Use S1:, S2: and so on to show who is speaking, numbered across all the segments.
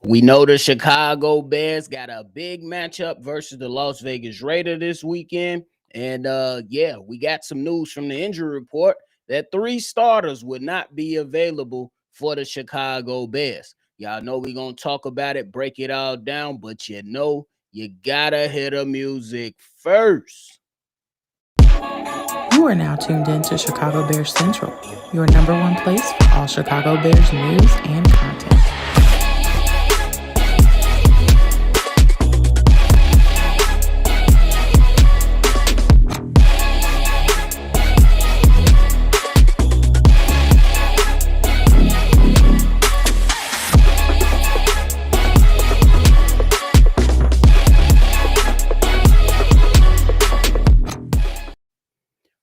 S1: We know the Chicago Bears got a big matchup versus the Las Vegas Raiders this weekend. And yeah, we got some news from the injury report that 3 starters would not be available for the Chicago Bears. Y'all know we're going to talk about it, break it all down, but you gotta hear the music first.
S2: You are now tuned in to Chicago Bears Central, your number one place for all Chicago Bears news and content.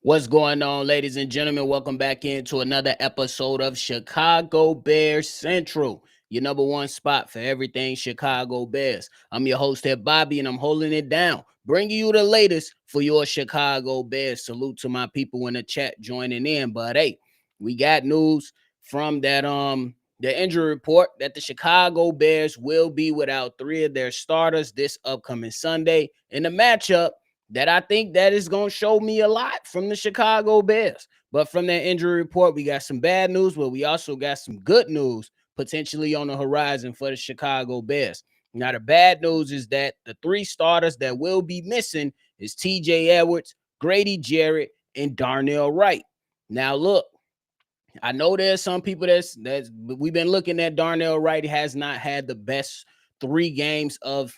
S1: What's going on, ladies and gentlemen? Welcome back into another episode of Chicago Bears Central, your number one spot for everything Chicago Bears. I'm your host here, Bobby, and I'm holding it down, bringing you the latest for your Chicago Bears. Salute to my people in the chat joining in. But hey, we got news from that the injury report that the Chicago Bears will be without 3 of their starters this upcoming Sunday in a matchup that I think that is going to show me a lot from the Chicago Bears. But from that injury report, we got some bad news, but we also got some good news potentially on the horizon for the Chicago Bears. Now, the bad news is that the 3 starters that will be missing is TJ Edwards, Grady, Jarrett, and Darnell Wright. Now, look, I know there's some people that's we've been looking at. Darnell Wright has not had the best 3 games of,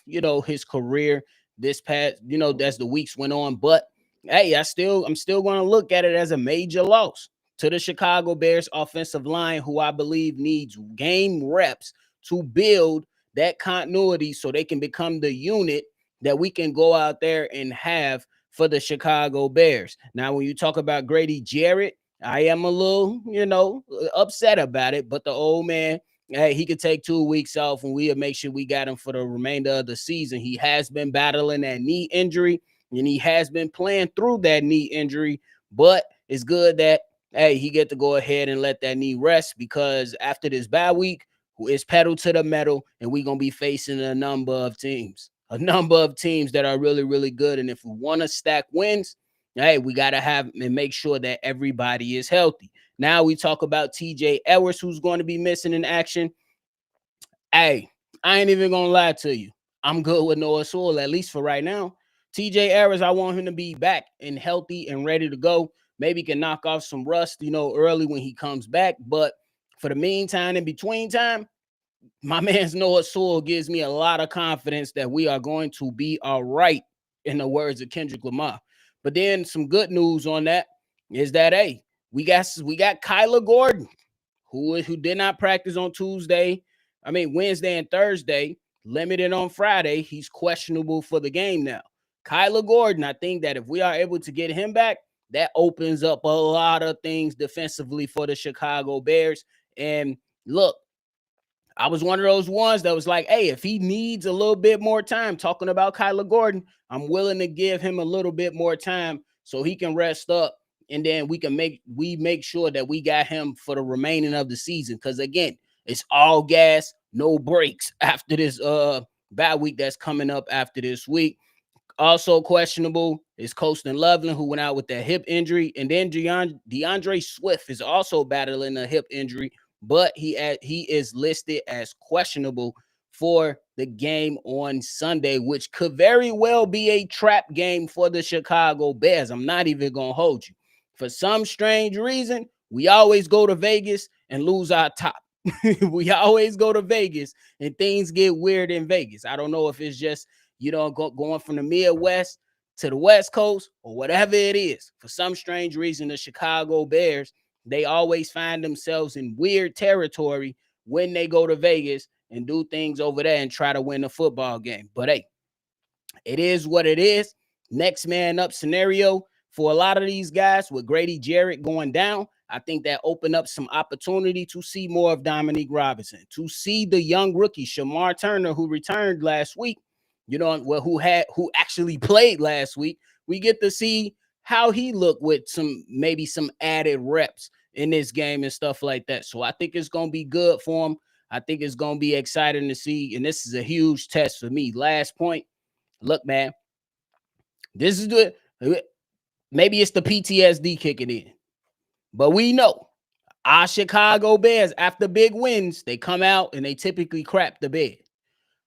S1: his career this past, as the weeks went on. But hey, I'm still going to look at it as a major loss to the Chicago Bears offensive line, who I believe needs game reps to build that continuity so they can become the unit that we can go out there and have for the Chicago Bears. Now, when you talk about Grady Jarrett, I am a little, upset about it, but the old man, hey, he could take 2 weeks off and we'll make sure we got him for the remainder of the season. He has been battling that knee injury and he has been playing through that knee injury, but it's good that, hey, he get to go ahead and let that knee rest, because after this bye week, it's pedal to the metal and we're going to be facing a number of teams that are really, really good. And if we want to stack wins, hey, we got to have and make sure that everybody is healthy. Now we talk about TJ Edwards, who's going to be missing in action. Hey, I ain't even going to lie to you. I'm good with Noah Sewell, at least for right now. TJ Edwards, I want him to be back and healthy and ready to go. Maybe can knock off some rust, early when he comes back. But for the meantime, in between time, my man's Noah Sewell gives me a lot of confidence that we are going to be all right, in the words of Kendrick Lamar. But then some good news on that is that, hey, we got Kyler Gordon, who did not practice on Wednesday and Thursday, limited on Friday. He's questionable for the game now. Kyler Gordon, I think that if we are able to get him back, that opens up a lot of things defensively for the Chicago Bears. And look, I was one of those ones that was like, hey, if he needs a little bit more time, talking about Kyler Gordon, I'm willing to give him a little bit more time so he can rest up. And then we make sure that we got him for the remaining of the season. Because again, it's all gas, no breaks after this bye week that's coming up after this week. Also questionable is Colston Loveland, who went out with that hip injury. And then DeAndre Swift is also battling a hip injury, but he is listed as questionable for the game on Sunday, which could very well be a trap game for the Chicago Bears. I'm not even going to hold you. For some strange reason, we always go to Vegas and lose our top. We always go to Vegas and things get weird in Vegas. I don't know if it's just, going from the Midwest to the West Coast or whatever it is. For some strange reason, the Chicago Bears, they always find themselves in weird territory when they go to Vegas and do things over there and try to win a football game. But hey, it is what it is. Next man up scenario for a lot of these guys with Grady Jarrett going down. I think that opened up some opportunity to see more of Dominique Robinson, to see the young rookie Shamar Turner, who returned last week, who actually played last week. We get to see how he looked with maybe some added reps in this game and stuff like that. So I think it's going to be good for him. I think it's going to be exciting to see. And this is a huge test for me. Last point. Look, man, this is the, maybe it's the PTSD kicking in, but we know our Chicago Bears, after big wins, they come out and they typically crap the bed.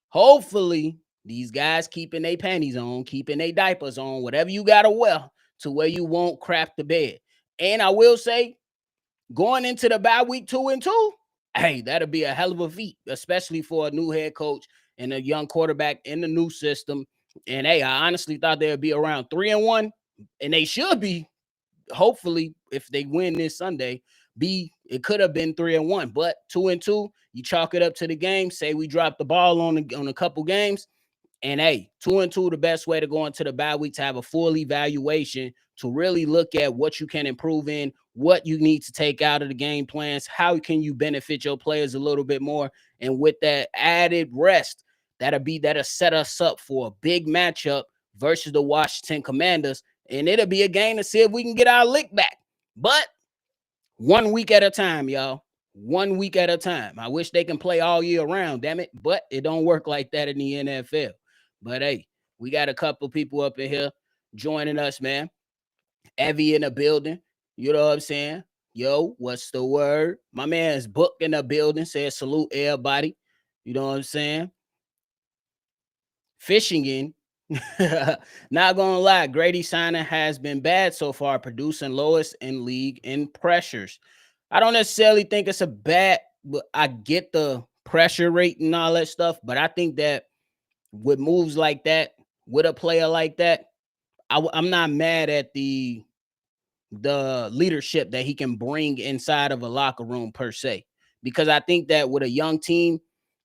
S1: Hopefully, these guys keeping their panties on, keeping their diapers on, whatever you got to wear to where you won't crap the bed. And I will say, going into the bye week 2-2, hey, that'll be a hell of a feat, especially for a new head coach and a young quarterback in the new system. And hey, I honestly thought they would be around 3-1, and they should be. Hopefully, if they win this Sunday, it could have been 3-1, but 2-2. You chalk it up to the game. Say we dropped the ball on a couple games, and hey, 2-2, the best way to go into the bye week to have a full evaluation to really look at what you can improve in, what you need to take out of the game plans, how can you benefit your players a little bit more, and with that added rest, that'll set us up for a big matchup versus the Washington Commanders, and it'll be a game to see if we can get our lick back. But 1 week at a time, y'all. 1 week at a time. I wish they can play all year round, damn it, but it don't work like that in the NFL. But hey, we got a couple people up in here joining us, man. Evie in the building. You know what I'm saying? Yo, what's the word? My man's Book in the building. Says salute everybody. You know what I'm saying? Fishing in. Not gonna lie, Grady signing has been bad so far, producing lowest in league in pressures. I don't necessarily think it's a bad, but I get the pressure rate and all that stuff. But I think that with moves like that, with a player like that, I'm not mad at the leadership that he can bring inside of a locker room per se, because I think that with a young team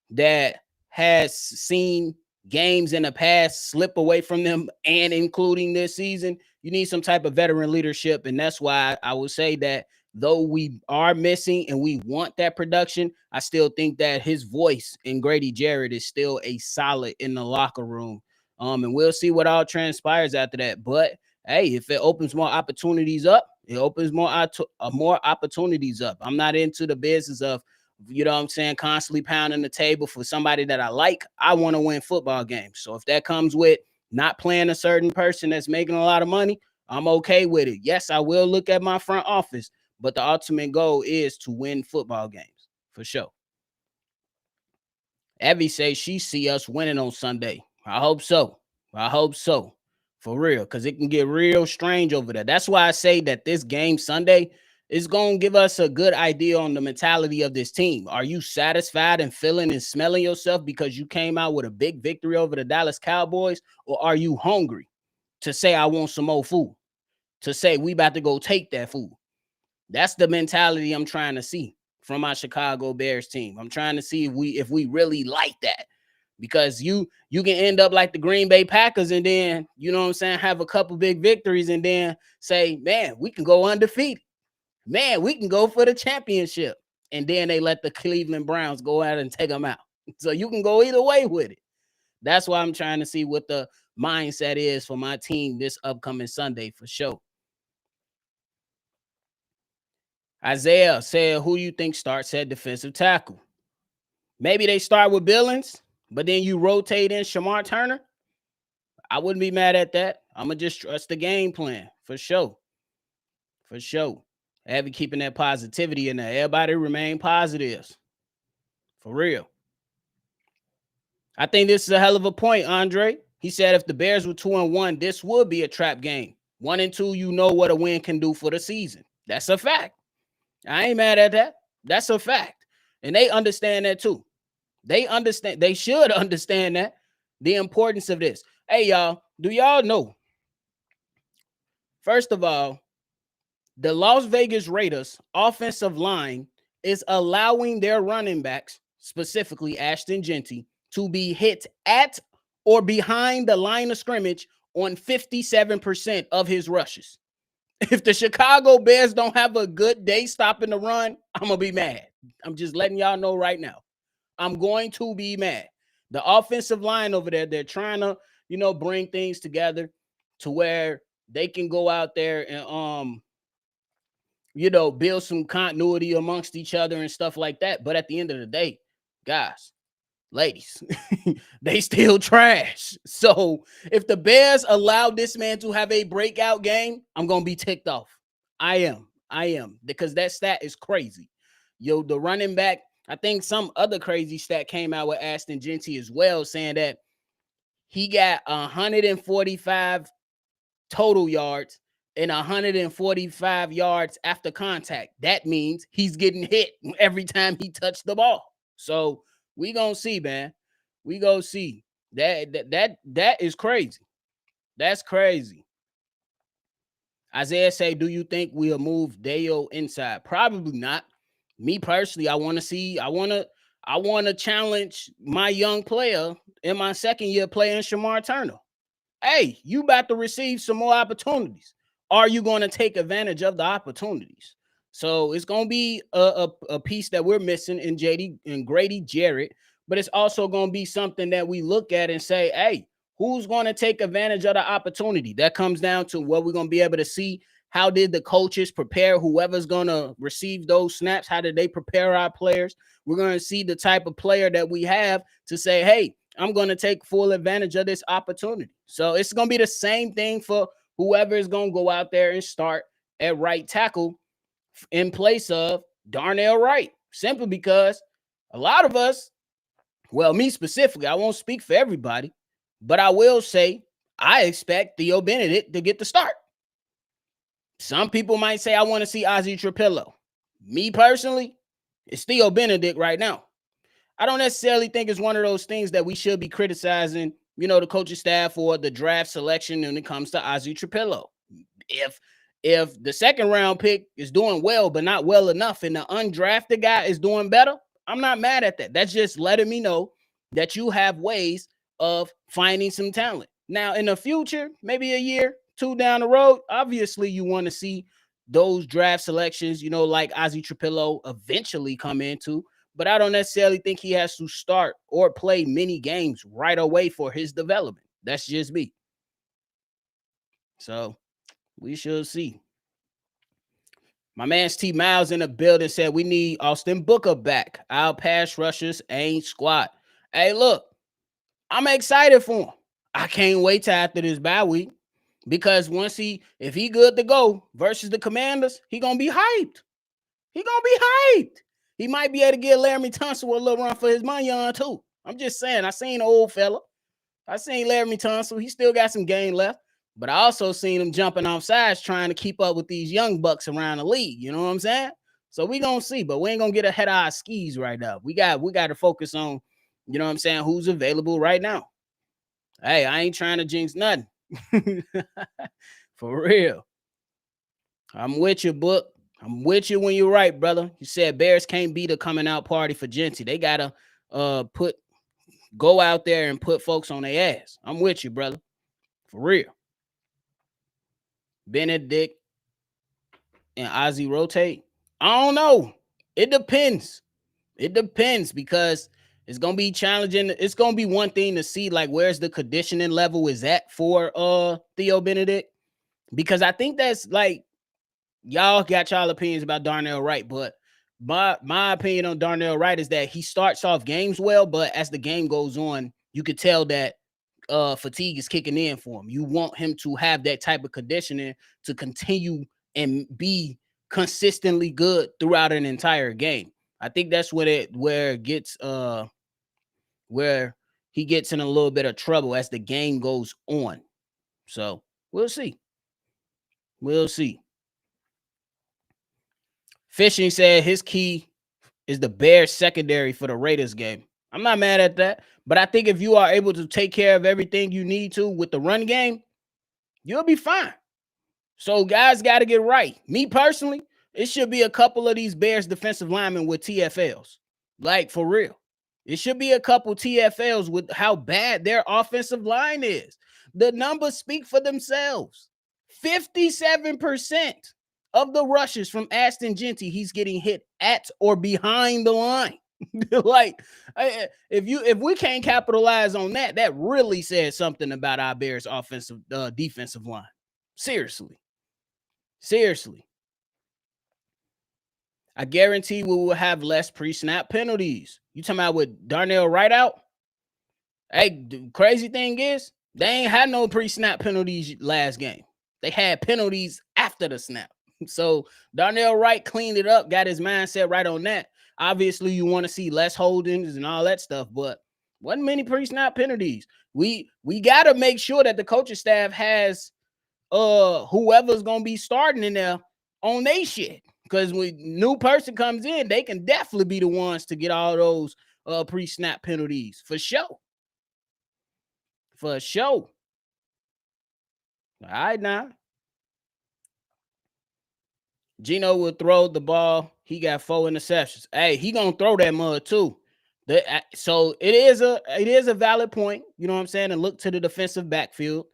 S1: that has seen games in the past slip away from them, and including this season, you need some type of veteran leadership. And that's why I would say that though we are missing and we want that production, I still think that his voice in Grady Jarrett is still a solid in the locker room. And we'll see what all transpires after that. But hey, if it opens more opportunities up, it opens more opportunities up. I'm not into the business of, you know what I'm saying, constantly pounding the table for somebody that I like. I want to win football games. So if that comes with not playing a certain person that's making a lot of money, I'm okay with it. Yes, I will look at my front office, but the ultimate goal is to win football games for sure. Evie says she see us winning on Sunday. I hope so. I hope so. For real, because it can get real strange over there. That's why I say that this game Sunday is going to give us a good idea on the mentality of this team. Are you satisfied and feeling and smelling yourself because you came out with a big victory over the Dallas Cowboys? Or are you hungry to say, I want some more food? To say, we about to go take that food? That's the mentality I'm trying to see from my Chicago Bears team. I'm trying to see if we really like that. Because you can end up like the Green Bay Packers and then, you know what I'm saying, have a couple big victories and then say, man, we can go undefeated. Man, we can go for the championship. And then they let the Cleveland Browns go out and take them out. So you can go either way with it. That's why I'm trying to see what the mindset is for my team this upcoming Sunday for sure. Isaiah said, who you think starts at defensive tackle? Maybe they start with Billings, but then you rotate in Shamar Turner. I wouldn't be mad at that. I'm going to just trust the game plan for sure. For sure. Have you keeping that positivity in there. Everybody remain positive. For real. I think this is a hell of a point, Andre. He said if the Bears were 2-1, this would be a trap game. 1-2, you know what a win can do for the season. That's a fact. I ain't mad at that. That's a fact. And they understand that too. They understand. They should understand that. The importance of this. Hey, y'all, do y'all know? First of all, the Las Vegas Raiders offensive line is allowing their running backs, specifically Ashton Genty, to be hit at or behind the line of scrimmage on 57% of his rushes. If the Chicago Bears don't have a good day stopping the run, I'm going to be mad. I'm just letting y'all know right now. I'm going to be mad. The offensive line over there, they're trying to, bring things together to where they can go out there and, build some continuity amongst each other and stuff like that. But at the end of the day, guys, ladies, they still trash. So if the Bears allow this man to have a breakout game, I'm going to be ticked off. I am, because that stat is crazy. Yo, the running back, I think some other crazy stat came out with Ashton Genty as well, saying that he got 145 total yards and 145 yards after contact. That means he's getting hit every time he touched the ball. So we gonna see, man. We gonna see. That is crazy. That's crazy. Isaiah say, do you think we'll move Dale inside? Probably not. Me personally, I want to challenge my young player in my second year playing Shamar Turner. Hey, you about to receive some more opportunities. Are you going to take advantage of the opportunities? So it's going to be a piece that we're missing in JD and Grady, Jarrett, but it's also going to be something that we look at and say, hey, who's going to take advantage of the opportunity? That comes down to what we're going to be able to see. How did the coaches prepare whoever's going to receive those snaps? How did they prepare our players? We're going to see the type of player that we have to say, hey, I'm going to take full advantage of this opportunity. So it's going to be the same thing for whoever is going to go out there and start at right tackle in place of Darnell Wright, simply because a lot of us, well, me specifically, I won't speak for everybody, but I will say I expect Theo Benedict to get the start. Some people might say I want to see Ozzie Trapillo. Me personally, it's Theo Benedict right now. I don't necessarily think it's one of those things that we should be criticizing, the coaching staff or the draft selection when it comes to Ozzie Trapillo. If the second round pick is doing well, but not well enough, and the undrafted guy is doing better, I'm not mad at that. That's just letting me know that you have ways of finding some talent. Now, in the future, maybe a year, 2 down the road, obviously you want to see those draft selections, like Ozzie Trapillo eventually come into. But I don't necessarily think he has to start or play many games right away for his development. That's just me. So we shall see. My man T Miles in the building said we need Austin Booker back. Our pass rushers ain't squat. Hey, look, I'm excited for him. I can't wait till after this bye week, because if he good to go versus the Commanders, he gonna be hyped. He might be able to get Laremy Tunsil a little run for his money on too. I'm just saying, I seen the old fella. I seen Laremy Tunsil. He still got some game left. But I also seen him jumping off sides trying to keep up with these young bucks around the league. You know what I'm saying? So we gonna see, but we ain't gonna get ahead of our skis right now. We got to focus on, who's available right now. Hey, I ain't trying to jinx nothing. For real. I'm with you, Book. I'm with you when you're right, brother. You said Bears can't be the coming out party for Genty. They gotta go out there and put folks on their ass. I'm with you, brother. For real. Benedict and Ozzie rotate. I don't know. It depends. Because it's gonna be challenging. It's gonna be one thing to see like where's the conditioning level is at for Theo Benedict. Because I think that's like, y'all got y'all opinions about Darnell Wright, but my opinion on Darnell Wright is that he starts off games well, but as the game goes on, you could tell that fatigue is kicking in for him. You want him to have that type of conditioning to continue and be consistently good throughout an entire game. I think that's where it gets where he gets in a little bit of trouble as the game goes on. So we'll see. Fishing said his key is the Bears secondary for the Raiders game. I'm not mad at that, but I think if you are able to take care of everything you need to with the run game, you'll be fine. So guys got to get right. Me personally, it should be a couple of these Bears defensive linemen with TFLs. Like, for real. It should be a couple TFLs with how bad their offensive line is. The numbers speak for themselves. 57% of the rushes from Ashton Genty, he's getting hit at or behind the line. Like, if we can't capitalize on that, that really says something about our Bears defensive line. Seriously. I guarantee we will have less pre-snap penalties. You talking about with Darnell Wright out? Hey, the crazy thing is, they ain't had no pre-snap penalties last game. They had penalties after the snap. So Darnell Wright cleaned it up, got his mindset right on that. Obviously, you want to see less holdings and all that stuff, but wasn't many pre-snap penalties. We got to make sure that the coaching staff has whoever's gonna be starting in there on they shit. Because when new person comes in, they can definitely be the ones to get all those pre-snap penalties for sure. For sure. All right, now. Gino will throw the ball. He got 4 interceptions. Hey, he gonna throw that mud too. So it is a valid point. You know what I'm saying? And look to the defensive backfield.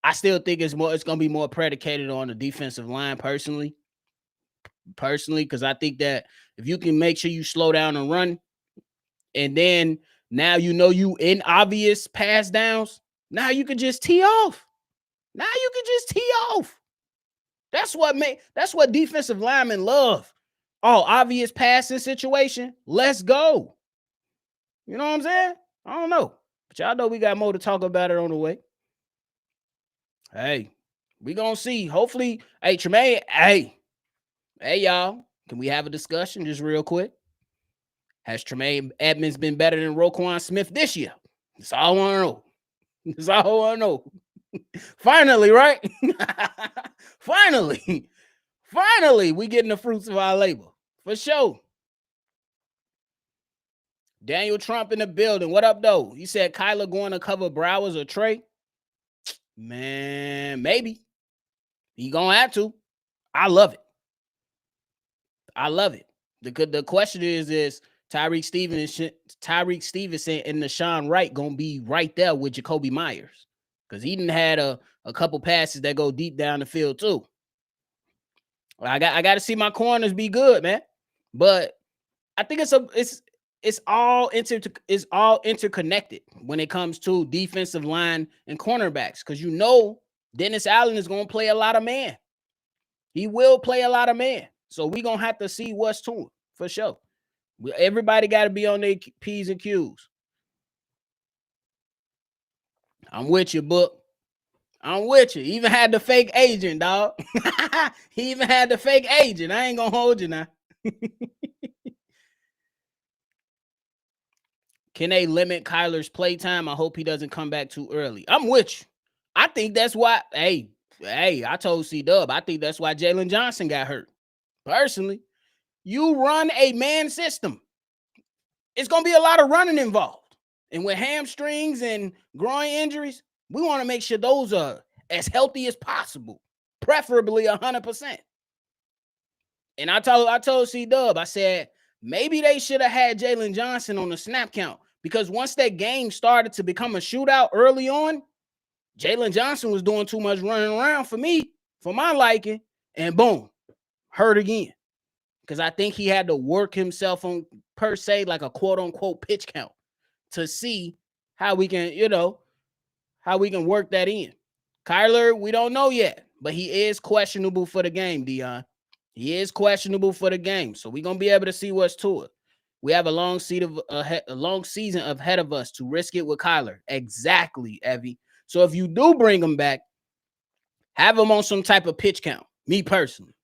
S1: I still think it's gonna be more predicated on the defensive line personally, because I think that if you can make sure you slow down and run, and then now you in obvious pass downs, now you can just tee off. That's what defensive linemen love. Oh, obvious passing situation. Let's go. You know what I'm saying? I don't know. But y'all know we got more to talk about it on the way. Hey, we gonna see. Hopefully, hey, Tremaine, hey, y'all, can we have a discussion just real quick? Has Tremaine Edmonds been better than Roquan Smith this year? That's all I want to know. That's all I want to know. Finally, right? Finally, we getting the fruits of our labor. For sure. Daniel Trump in the building. What up, though? He said Kyler going to cover Browers or Trey. Man, maybe. He going to have to. I love it. The question is Tyreek Stevenson and Deshaun Wright going to be right there with Jacoby Myers? Because he didn't had a couple passes that go deep down the field too. I got to see my corners be good, man. But I think it's all interconnected when it comes to defensive line and cornerbacks. Because Dennis Allen is going to play a lot of man. He will play a lot of man. So we're going to have to see what's to him for sure. Everybody got to be on their P's and Q's. I'm with you, Book. I'm with you. He even had the fake agent, dog. He even had the fake agent. I ain't going to hold you now. Can they limit Kyler's playtime? I hope he doesn't come back too early. I'm with you. I think that's why, hey, I told C-Dub, I think that's why Jalen Johnson got hurt. Personally, you run a man system. It's going to be a lot of running involved. And with hamstrings and groin injuries, we want to make sure those are as healthy as possible, preferably 100%. And I told C-Dub, I said, maybe they should have had Jalen Johnson on the snap count, because once that game started to become a shootout early on, Jalen Johnson was doing too much running around for me, for my liking, and boom, hurt again. Because I think he had to work himself on, per se, like a quote-unquote pitch count to see how we can, work that in. Kyler, we don't know yet, but he is questionable for the game, Dion. He is questionable for the game, so we're going to be able to see what's to it. We have a long season ahead of us to risk it with Kyler. Exactly, Evie. So if you do bring him back, have him on some type of pitch count, me personally.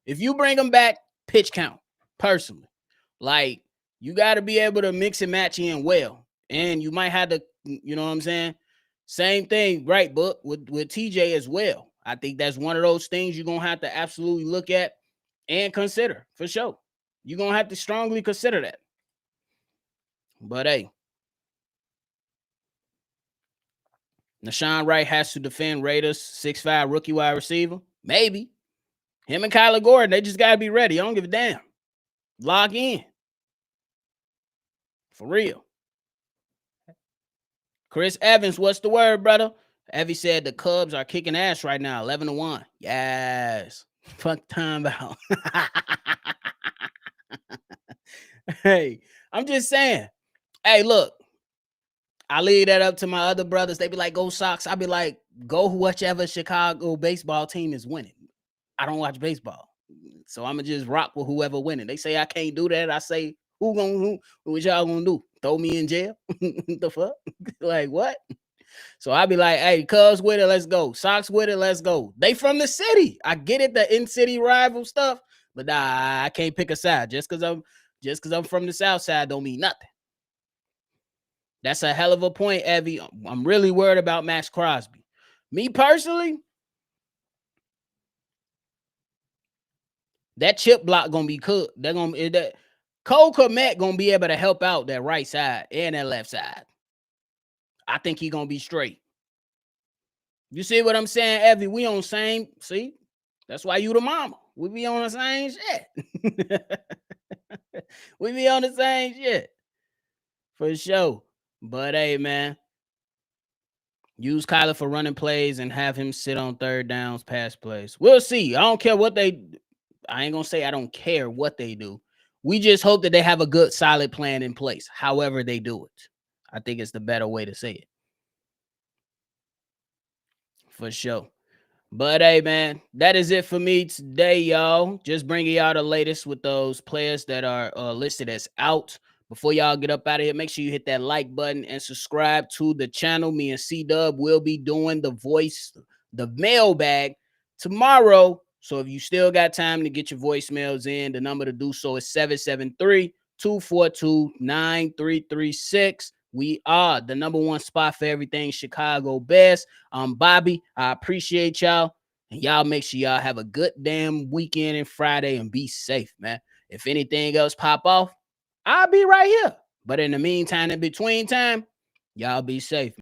S1: If you bring him back, pitch count, personally. Like, you got to be able to mix and match in well. And you might have to, you know what I'm saying? Same thing, right, Book, with TJ as well. I think that's one of those things you're going to have to absolutely look at and consider, for sure. You're going to have to strongly consider that. But, hey, Deshaun Wright has to defend Raiders 6'5" rookie wide receiver. Maybe. Him and Kyler Gordon, they just got to be ready. I don't give a damn. Lock in. For real. Chris Evans, what's the word, brother? Evie said the Cubs are kicking ass right now, 11-1. Yes. Fuck time about. Hey, I'm just saying. Hey, look. I leave that up to my other brothers. They be like, go Sox. I be like, go whichever Chicago baseball team is winning. I don't watch baseball. So I'm going to just rock with whoever winning. They say I can't do that. I say What y'all gonna do? Throw me in jail? The fuck? Like what? So I be like, hey, Cubs with it, let's go. Sox with it, let's go. They from the city. I get it, the in-city rival stuff, but nah, I can't pick a side. Just cause I'm from the South Side don't mean nothing. That's a hell of a point, Evie. I'm really worried about Max Crosby. Me personally, that chip block gonna be cooked. They're gonna that Cole Kmet gonna be able to help out that right side and that left side. I think he gonna be straight. You see what I'm saying, Evie? We on same. See, that's why you the mama. We be on the same shit. We be on the same shit for sure. But hey, man, use Kyler for running plays and have him sit on third downs, pass plays. We'll see. I don't care what they. I ain't gonna say I don't care what they do. We just hope that they have a good, solid plan in place. However they do it, I think it's the better way to say it. For sure. But hey, man, that is it for me today, y'all. Just bringing y'all the latest with those players that are listed as out. Before y'all get up out of here, make sure you hit that like button and subscribe to the channel. Me and C-Dub will be doing the mailbag tomorrow. So if you still got time to get your voicemails in, the number to do so is 773-242-9336. We are the number one spot for everything Chicago Bears. I'm Bobby. I appreciate y'all. And y'all make sure y'all have a good damn weekend and Friday and be safe, man. If anything else pop off, I'll be right here. But in the meantime, in between time, y'all be safe.